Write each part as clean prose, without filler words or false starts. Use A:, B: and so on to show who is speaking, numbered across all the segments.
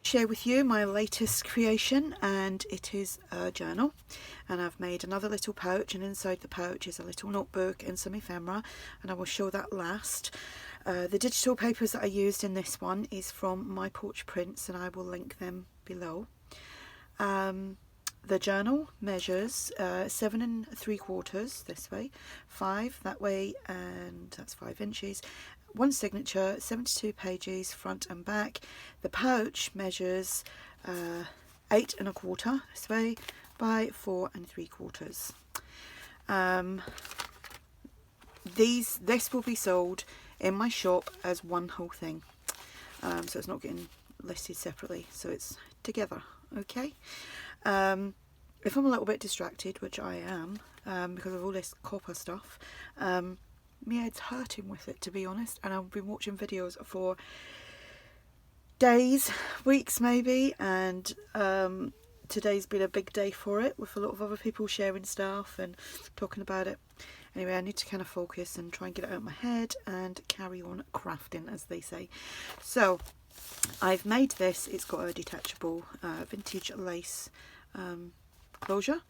A: Share with you my latest creation, and it is a journal, and I've made another little pouch, and inside the pouch is a little notebook and some ephemera, and I will show that last. The digital papers that I used in this one is from My Porch Prints, and I will link them below. The journal measures 7 3/4 this way, 5 that way, and that's 5 inches. One signature, 72 pages, front and back. The pouch measures 8 1/4 this way by 4 3/4. This will be sold in my shop as one whole thing, so it's not getting listed separately, so it's together. Okay. If I'm a little bit distracted, which I am, because of all this copper stuff, my head's hurting with it, to be honest, and I've been watching videos for days, weeks maybe, and today's been a big day for it, with a lot of other people sharing stuff and talking about it. Anyway, I need to kind of focus and try and get it out of my head and carry on crafting, as they say. So I've made this. It's got a detachable vintage lace closure,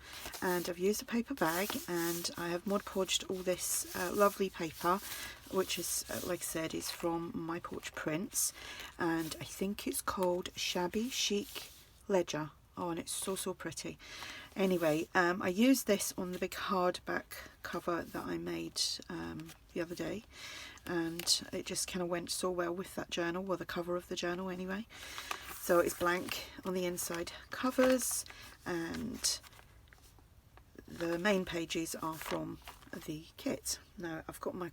A: and I've used a paper bag, and I have Mod Podged all this lovely paper, which is like I said, is from My Porch Prints, and I think it's called Shabby Chic Ledger. Oh, and it's so pretty. Anyway, I used this on the big hardback cover that I made the other day, and it just kind of went so well with that journal, well, the cover of the journal anyway. So it's blank on the inside covers, and the main pages are from the kit. Now I've got my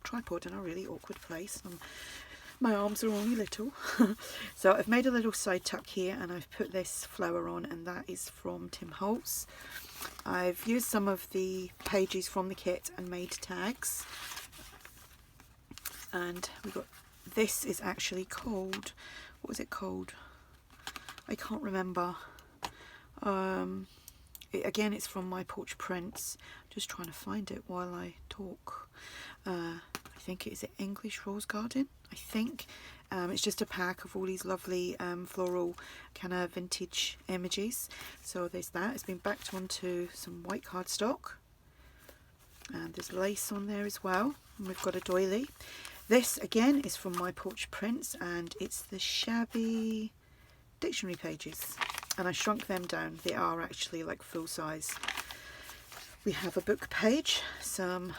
A: tripod in a really awkward place. My arms are only little. So I've made a little side tuck here, and I've put this flower on, and that is from Tim Holtz. I've used some of the pages from the kit and made tags, and we got, this is actually called, what was it called? I can't remember. Again, it's from My Porch Prints. Just trying to find it while I talk. I think it is an English Rose Garden, I think. It's just a pack of all these lovely floral kind of vintage images. So there's that. It's been backed onto some white cardstock, and there's lace on there as well, and we've got a doily. This again is from My Porch Prints, and it's the Shabby dictionary pages, and I shrunk them down. They are actually like full size. We have a book page, some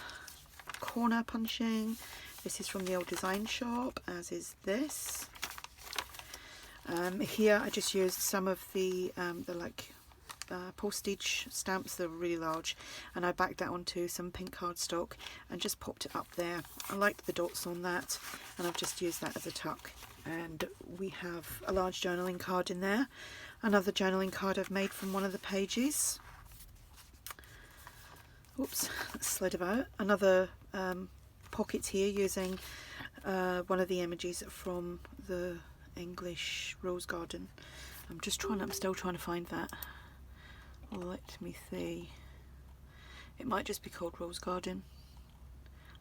A: corner punching. This is from the old design shop, as is this. Here I just used some of the postage stamps that are really large, and I backed that onto some pink cardstock and just popped it up there. I like the dots on that, and I've just used that as a tuck. And we have a large journaling card in there, another journaling card I've made from one of the pages. Oops, that slid about. Another pocket here using one of the images from the English Rose Garden. I'm still trying to find that. Let me see. It might just be called Rose Garden.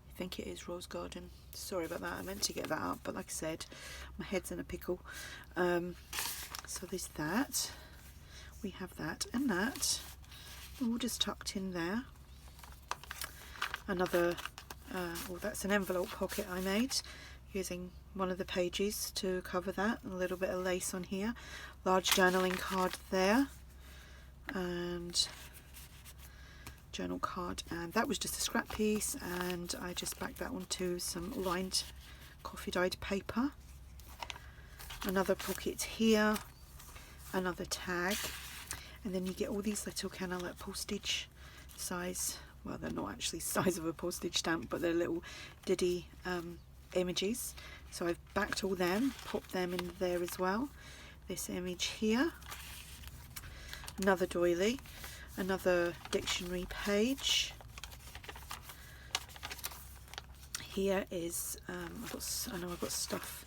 A: I think it is Rose Garden. Sorry about that, I meant to get that up, but like I said, my head's in a pickle. So there's that. We have that and that, all just tucked in there. Another, that's an envelope pocket I made using one of the pages to cover that. A little bit of lace on here. Large journaling card there, and journal card, and that was just a scrap piece, and I just backed that onto some lined coffee dyed paper. Another pocket here, another tag, and then you get all these little kind of like postage size, well, they're not actually size of a postage stamp, but they're little diddy images. So I've backed all them, popped them in there as well. This image here, another doily, another dictionary page. Here is, I know I've got stuff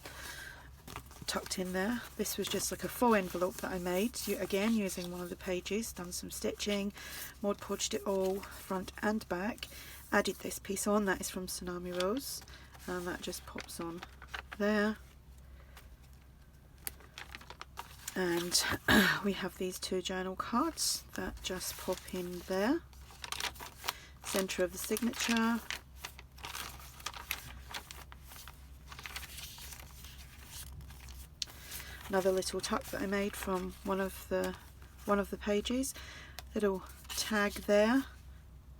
A: tucked in there. This was just like a faux envelope that I made, again using one of the pages, done some stitching, Mod Podged it all front and back, added this piece on, that is from Tsunami Rose, and that just pops on there. And we have these 2 journal cards that just pop in there. Centre of the signature. Another little tuck that I made from one of the pages. Little tag there.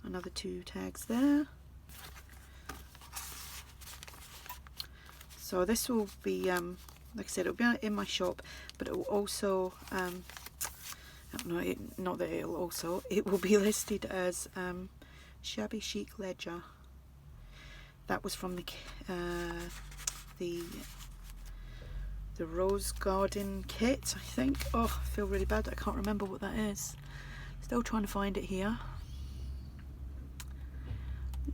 A: Another 2 tags there. So this will be, like I said, it'll be in my shop, but it will also, not that it'll also, it will be listed as Shabby Chic Ledger. That was from the Rose Garden kit, I think. Oh, I feel really bad that I can't remember what that is. Still trying to find it here.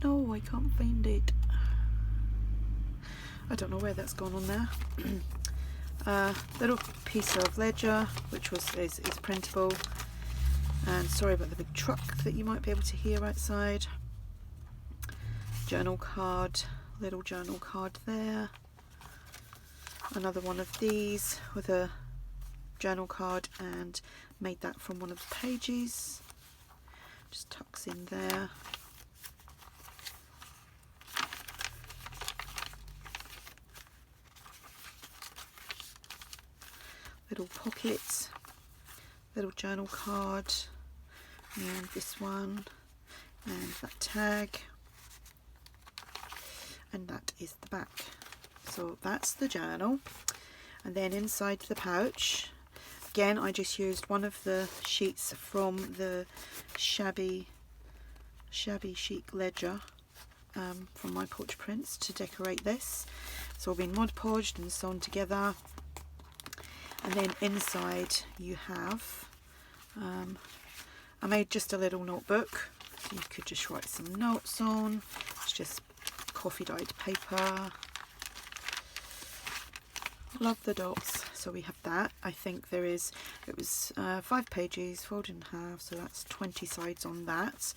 A: No, I can't find it. I don't know where that's gone on there. Little piece of ledger, which is printable. And sorry about the big truck that you might be able to hear outside. Journal card, little journal card there. Another one of these with a journal card, and made that from one of the pages. Just tucks in there. Little pockets, little journal card, and this one, and that tag, and that is the back. So that's the journal. And then inside the pouch, again, I just used one of the sheets from the Shabby Chic Ledger from my porch prints to decorate this. It's all been Mod Podged and sewn together. And then inside you have, I made just a little notebook, so you could just write some notes on. It's just coffee dyed paper. Love the dots. So we have that. I think it was 5 pages, folded in half, so that's 20 sides on that.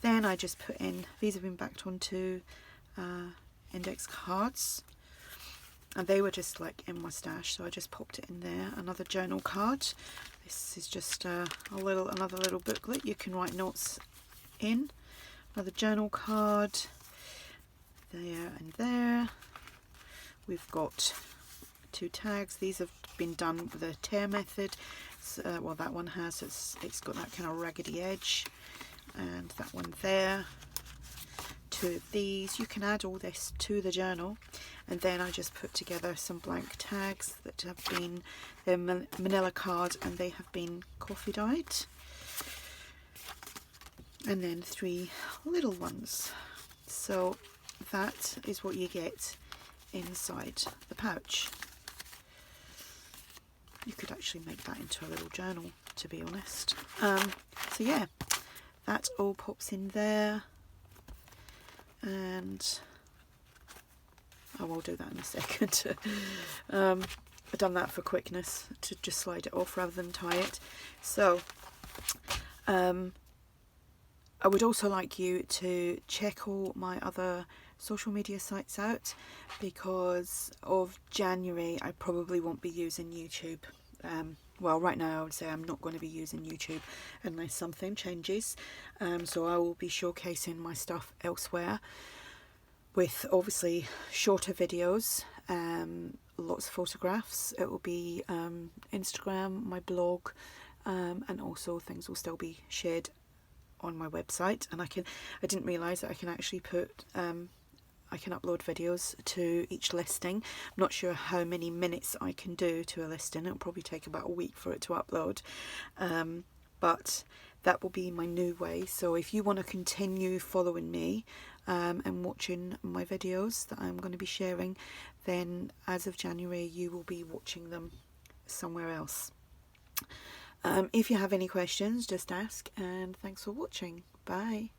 A: Then I just put in, these have been backed onto index cards. And they were just like in my stash, so I just popped it in there. Another journal card. This is just another little booklet you can write notes in. Another journal card there and there. We've got 2 tags. These have been done with the tear method. So, well, that one has. It's got that kind of raggedy edge, and that one there. 2 of these. You can add all this to the journal. And then I just put together some blank tags that have been manila card, and they have been coffee dyed. And then 3 little ones. So that is what you get inside the pouch. You could actually make that into a little journal, to be honest. So yeah, that all pops in there. And I will do that in a second. I've done that for quickness, to just slide it off rather than tie it. So I would also like you to check all my other social media sites out, because of January I probably won't be using YouTube. Well, right now I would say I'm not going to be using YouTube unless something changes. So I will be showcasing my stuff elsewhere, with obviously shorter videos, lots of photographs. It will be Instagram, my blog, and also things will still be shared on my website. And I didn't realise that I can actually put I can upload videos to each listing. I'm not sure how many minutes I can do to a listing. It'll probably take about a week for it to upload, but that will be my new way. So if you want to continue following me and watching my videos that I'm going to be sharing, then as of January you will be watching them somewhere else. If you have any questions, just ask, and thanks for watching. Bye.